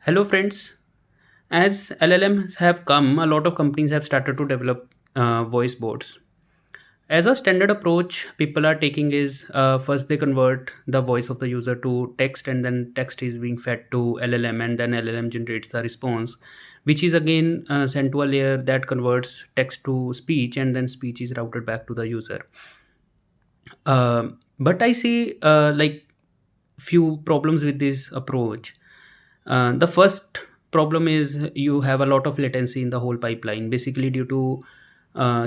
Hello, friends. As LLMs have come, a lot of companies have started to develop voice bots. As a standard approach, people are taking is first they convert the voice of the user to text, and then text is being fed to LLM, and then LLM generates the response, which is again sent to a layer that converts text to speech, and then speech is routed back to the user. But I see few problems with this approach. The first problem is you have a lot of latency in the whole pipeline, basically due to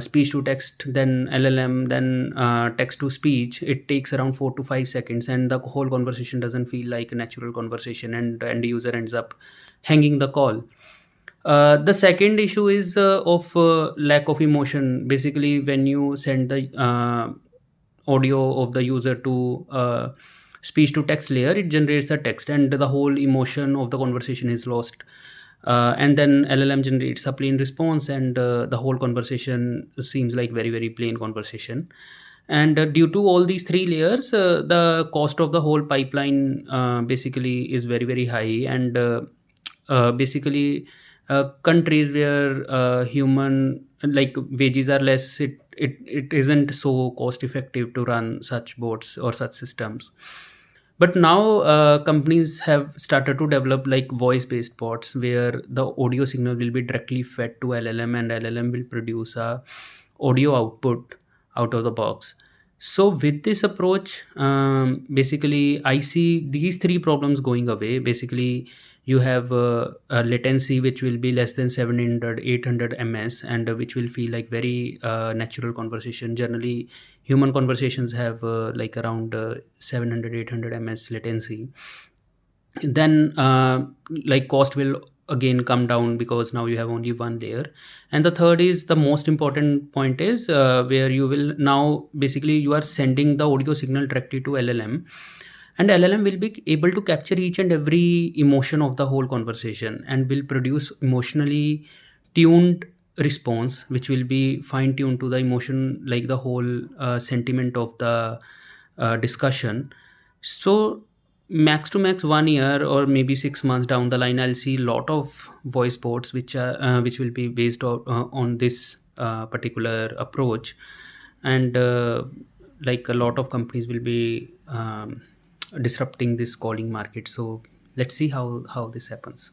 speech to text, then LLM, then text to speech. It takes around 4 to 5 seconds, and the whole conversation doesn't feel like a natural conversation, and the end user ends up hanging the call. The second issue is of lack of emotion. Basically, when you send the audio of the user to speech to text layer, it generates the text, and the whole emotion of the conversation is lost. And then LLM generates a plain response, and the whole conversation seems like very plain conversation. And due to all these three layers, the cost of the whole pipeline basically is very high. And basically countries where human like wages are less, it isn't so cost effective to run such bots or such systems. But now companies have started to develop like voice based bots where the audio signal will be directly fed to LLM, and LLM will produce a audio output out of the box. So with this approach, basically I see these three problems going away. Basically, you have a latency which will be less than 700 800 ms, and which will feel like very natural conversation. Generally human conversations have like around 700 800 ms latency. Then like cost will again come down because now you have only one layer. And the third is the most important point is where you will now basically you are sending the audio signal directly to LLM, and LLM will be able to capture each and every emotion of the whole conversation and will produce emotionally tuned response, which will be fine tuned to the emotion, like the whole sentiment of the discussion. So max to max 1 year or maybe 6 months down the line, I'll see a lot of voice bots which will be based on this particular approach. And like a lot of companies will be disrupting this calling market. So let's see how this happens.